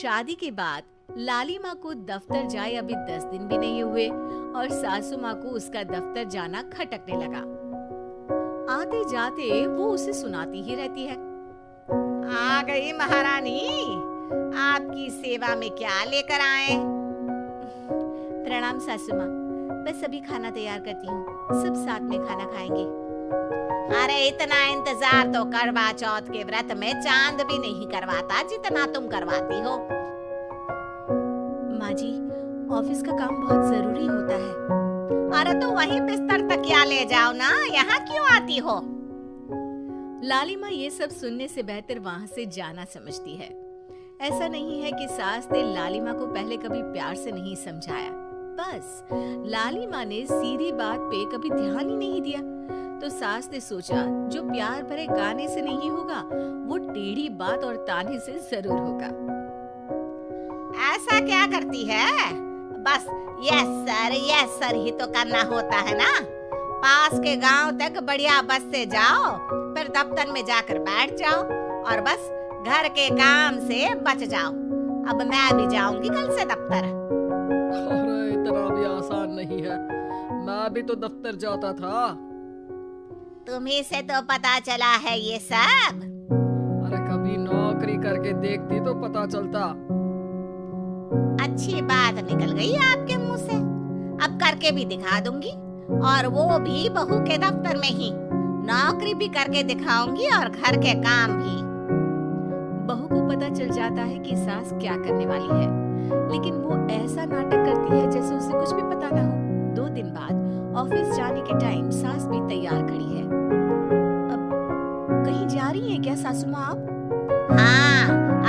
शादी के बाद लाली माँ को दफ्तर जाए अभी 10 दिन भी नहीं हुए और सासू माँ को उसका दफ्तर जाना खटकने लगा। आते जाते वो उसे सुनाती ही रहती है। आ गई महारानी, आपकी सेवा में क्या लेकर आए? प्रणाम सासू माँ, बस अभी खाना तैयार करती हूँ, सब साथ में खाना खाएंगे। अरे इतना इंतजार तो करवा चौथ के व्रत में चांद भी नहीं करवाता जितना तुम करवाती हो। माँ जी, ऑफिस का काम बहुत जरूरी होता है। अरे तो वहीं बिस्तर तकिया ले जाओ ना, यहाँ क्यों आती हो? लाली माँ ये सब सुनने से बेहतर वहाँ से जाना समझती है। ऐसा नहीं है कि सास ने लाली माँ को पहले कभी प्यार से नहीं समझाया, बस लाली माँ ने सीधी बात पे कभी ध्यान ही नहीं दिया। तो सास ने सोचा जो प्यार भरे गाने से नहीं होगा वो टेढ़ी बात और ताने से जरूर होगा। ऐसा क्या करती है? बस यस सर ही तो करना होता है ना। पास के गांव तक बढ़िया बस से जाओ, फिर दफ्तर में जाकर बैठ जाओ और बस घर के काम से बच जाओ। अब मैं भी जाऊंगी कल से दफ्तर। अरे इतना भी आसान नहीं है, मैं भी तो दफ्तर जाता था। तुम्ही से तो पता चला है ये सब। अरे कभी नौकरी करके देखती तो पता चलता। अच्छी बात निकल गई आपके मुंह से। अब करके भी दिखा दूंगी, और वो भी बहू के दफ्तर में ही। नौकरी भी करके दिखाऊंगी और घर के काम भी। बहू को पता चल जाता है कि सास क्या करने वाली है, लेकिन वो ऐसा नाटक करती है जैसे उसे कुछ भी पता ना हो। 2 दिन बाद ऑफिस जाने के टाइम सास भी तैयार खड़ी है। अब कहीं जा रही है क्या सासू माँ आप? हाँ,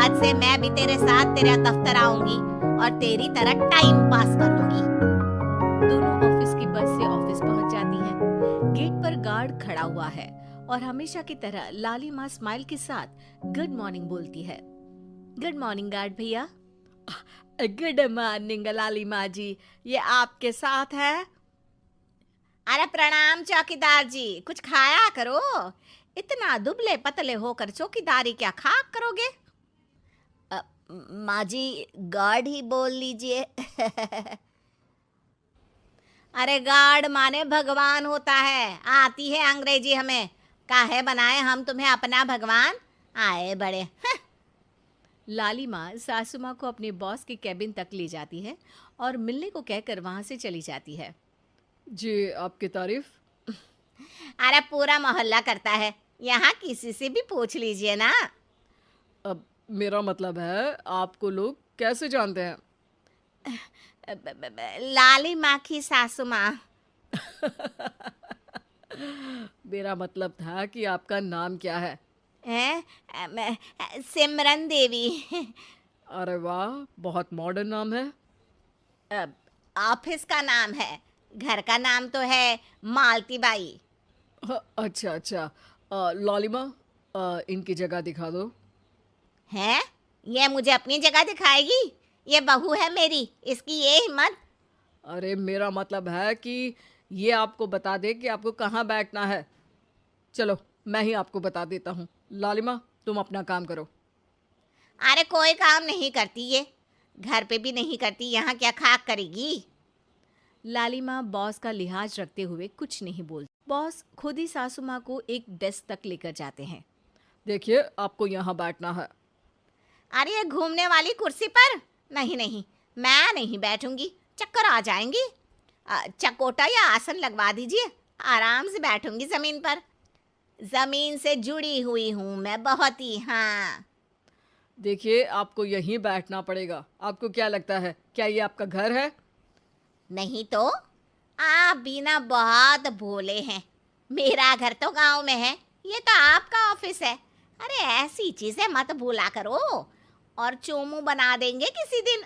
आज से मैं भी तेरे साथ तेरा दफ्तर आऊंगी और तेरी तरह टाइम पास करूंगी। दोनों ऑफिस की बस से ऑफिस पहुंच जाती हैं। गेट पर गार्ड खड़ा हुआ है और हमेशा की तरह लाली माँ स्माइल के साथ गुड मॉर्निंग बोलती है। गुड मॉर्निंग गार्ड भैया। गुड मॉर्निंग लाली माँ जी, ये आपके साथ है? अरे प्रणाम चौकीदार जी, कुछ खाया करो। इतना दुबले पतले होकर चौकीदारी क्या खाक करोगे? माँ जी, गार्ड ही बोल लीजिए। अरे गार्ड माने भगवान होता है, आती है अंग्रेजी हमें। काहे बनाए हम तुम्हें अपना भगवान, आए बड़े। लाली माँ सासू माँ को अपने बॉस के कैबिन तक ले जाती है और मिलने को कहकर वहां से चली जाती है। जी, आपकी तारीफ। अरे पूरा मोहल्ला करता है, यहाँ किसी से भी पूछ लीजिए ना। अब मेरा मतलब है आपको लोग कैसे जानते हैं? लाली माँ की सासू माँ। मेरा मतलब था कि आपका नाम क्या है? सिमरन देवी। अरे वाह, बहुत मॉडर्न नाम है। ऑफिस का नाम है, घर का नाम तो है मालती बाई। अच्छा। लालिमा, इनकी जगह दिखा दो। हैं? ये मुझे अपनी जगह दिखाएगी? ये बहू है मेरी, इसकी ये हिम्मत। अरे मेरा मतलब है कि ये आपको बता दे कि आपको कहाँ बैठना है। चलो मैं ही आपको बता देता हूँ। लालिमा, तुम अपना काम करो। अरे कोई काम नहीं करती ये, घर पे भी नहीं करती, यहाँ क्या खाक करेगी? लाली माँ बॉस का लिहाज रखते हुए कुछ नहीं बोलती। बॉस खुद ही सासू माँ को एक डेस्क तक लेकर जाते हैं। देखिए, आपको यहाँ बैठना है। अरे ये घूमने वाली कुर्सी पर नहीं, मैं नहीं बैठूंगी, चक्कर आ जाएंगी। चकोटा या आसन लगवा दीजिए, आराम से बैठूंगी जमीन पर। जमीन से जुड़ी हुई हूँ मैं बहुत ही। हाँ देखिए, आपको यहीं बैठना पड़ेगा। आपको क्या लगता है, क्या ये आपका घर है? नहीं तो आप भी ना बहुत भोले हैं। मेरा घर तो गांव में है, ये तो आपका ऑफिस है। अरे ऐसी चीजें मत भूला करो, और चोमू बना देंगे किसी दिन।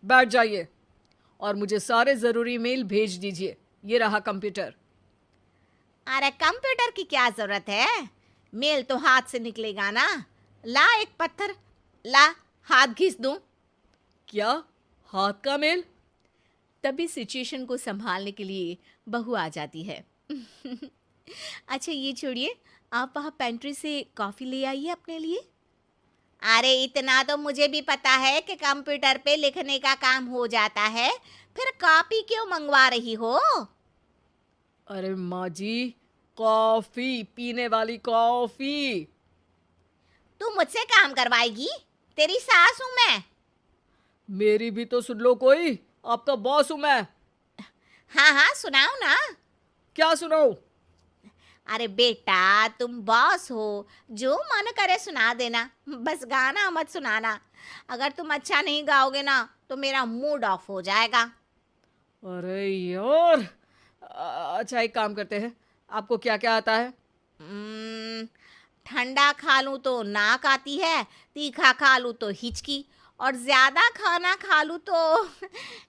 बैठ जाइए और मुझे सारे ज़रूरी मेल भेज दीजिए। ये रहा कंप्यूटर। अरे कंप्यूटर की क्या जरूरत है, मेल तो हाथ से निकलेगा ना। ला एक पत्थर, ला हाथ घिस दूं। क्या, हाथ का मेल? तभी सिचुएशन को संभालने के लिए बहू आ जाती है। अच्छा ये छोड़िए, आप वहाँ पेंट्री से कॉफ़ी ले आइए अपने लिए। अरे इतना तो मुझे भी पता है कि कंप्यूटर पे लिखने का काम हो जाता है, फिर कॉपी क्यों मंगवा रही हो? अरे माँ जी, कॉफी, पीने वाली कॉफी। तू मुझसे काम करवाएगी? तेरी सास हूं मैं। मेरी भी तो सुन लो कोई, आपका बॉस हूं मैं। हाँ हाँ, सुनाओ ना। क्या सुनाऊं? अरे बेटा, तुम बॉस हो, जो मन करे सुना देना, बस गाना मत सुनाना। अगर तुम अच्छा नहीं गाओगे ना तो मेरा मूड ऑफ हो जाएगा। अरे यार, अच्छा एक काम करते हैं, आपको क्या क्या आता है? हम्म, ठंडा खा लूं तो नाक आती है, तीखा खा लूं तो हिचकी, और ज्यादा खाना खा लूं तो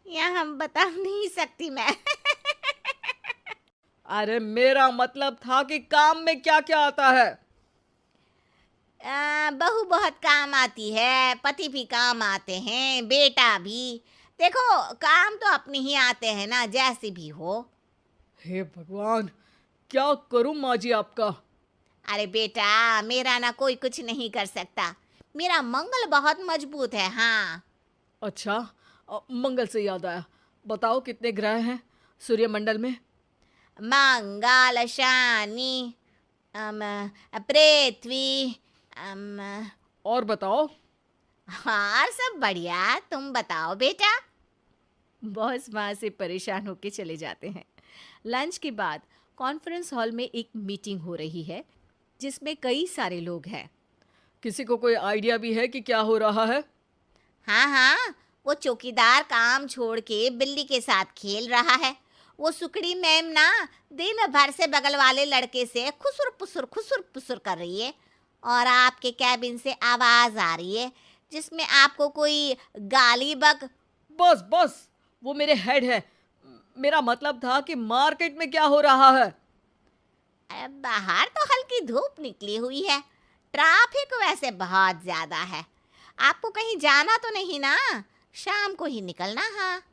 यह हम बता नहीं सकती मैं। अरे मेरा मतलब था कि काम में क्या क्या आता है। बहू बहुत काम आती है, पति भी काम आते हैं, बेटा भी। देखो, काम तो अपने ही आते हैं ना, जैसे भी हो। हे भगवान, क्या करूं माँ जी आपका? अरे बेटा, मेरा ना कोई कुछ नहीं कर सकता। मेरा मंगल बहुत मजबूत है। हाँ। अच्छा, मंगल से याद आया, बताओ कितने ग्रह हैं सूर्यमंडल में? मंगल, शनि, पृथ्वी, अम, और बताओ। और सब बढ़िया। तुम बताओ बेटा। बॉस वहाँ से परेशान होके चले जाते हैं। लंच के बाद कॉन्फ्रेंस हॉल में एक मीटिंग हो रही है जिसमें कई सारे लोग हैं। किसी को कोई आइडिया भी है कि क्या हो रहा है? हाँ हाँ, वो चौकीदार काम छोड़ के बिल्ली के साथ खेल रहा है। वो सुकड़ी मैम ना दिन भर से बगल वाले लड़के से खुसुर पुसुर कर रही है, और आपके कैबिन से आवाज आ रही है जिसमें आपको कोई गाली बक। बस बस, वो मेरे हेड है। मेरा मतलब था कि मार्केट में क्या हो रहा है। अरे बाहर तो हल्की धूप निकली हुई है, ट्रैफिक वैसे बहुत ज्यादा है। आपको कहीं जाना तो नहीं ना? शाम को ही निकलना। हाँ।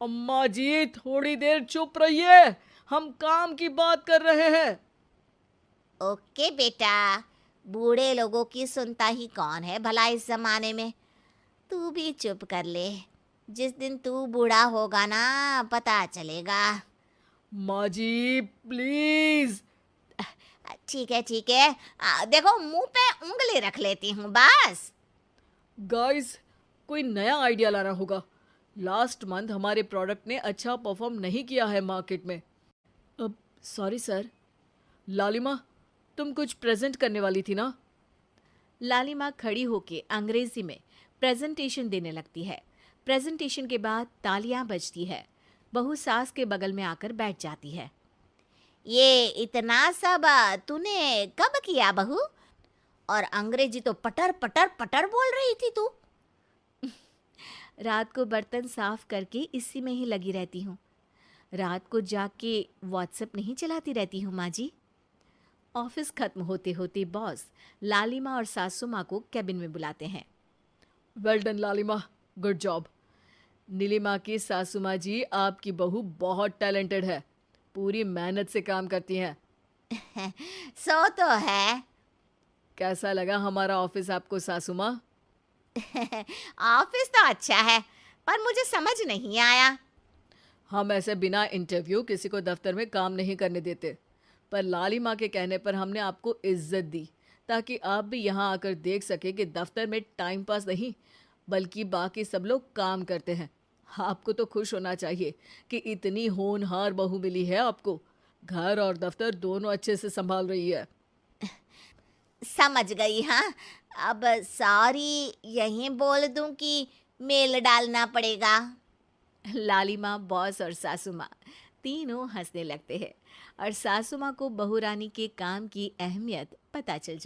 अम्मा जी थोड़ी देर चुप रहिए, हम काम की बात कर रहे हैं। ओके बेटा, बूढ़े लोगों की सुनता ही कौन है भला इस जमाने में। तू भी चुप कर ले, जिस दिन तू बूढ़ा होगा ना पता चलेगा। माँ जी प्लीज। ठीक है ठीक है, देखो मुंह पे उंगली रख लेती हूँ बस। गाइस, कोई नया आइडिया लाना होगा। लास्ट मंथ हमारे प्रोडक्ट ने अच्छा परफॉर्म नहीं किया है मार्केट में। अब सॉरी सर। लालिमा, तुम कुछ प्रेजेंट करने वाली थी ना? लालिमा खड़ी होके अंग्रेजी में प्रेजेंटेशन देने लगती है। प्रेजेंटेशन के बाद तालियां बजती है। बहू सास के बगल में आकर बैठ जाती है। ये इतना सब तूने कब किया बहू? और अंग्रेजी तो पटर पटर पटर बोल रही थी तू। रात को बर्तन साफ करके इसी में ही लगी रहती हूँ। रात को जाग के व्हाट्सएप नहीं चलाती रहती हूँ माँ जी। ऑफिस खत्म होते होते बॉस लालिमा और सासू माँ को कैबिन में बुलाते हैं। वेल डन लालिमा, गुड जॉब। नीलिमा की सासू माँ जी, आपकी बहू बहुत टैलेंटेड है, पूरी मेहनत से काम करती हैं। सो तो है। कैसा लगा हमारा ऑफिस आपको सासू माँ? ऑफिस तो अच्छा है, पर मुझे समझ नहीं आया। हम ऐसे बिना इंटरव्यू किसी को दफ्तर में काम नहीं करने देते, पर लालिमा के कहने पर हमने आपको इज्जत दी ताकि आप भी यहाँ आकर देख सके कि दफ्तर में टाइम पास नहीं बल्कि बाकी सब लोग काम करते हैं। आपको तो खुश होना चाहिए कि इतनी होनहार बहू मिली है आपको। घर और दफ्तर दोनों अच्छे से संभाल रही है। समझ गई। हाँ, अब सॉरी यहीं बोल दूं कि मेल डालना पड़ेगा? लालिमा, बॉस और सासू माँ तीनों हंसने लगते हैं और सासू माँ को बहू रानी के काम की अहमियत पता चल जाती है।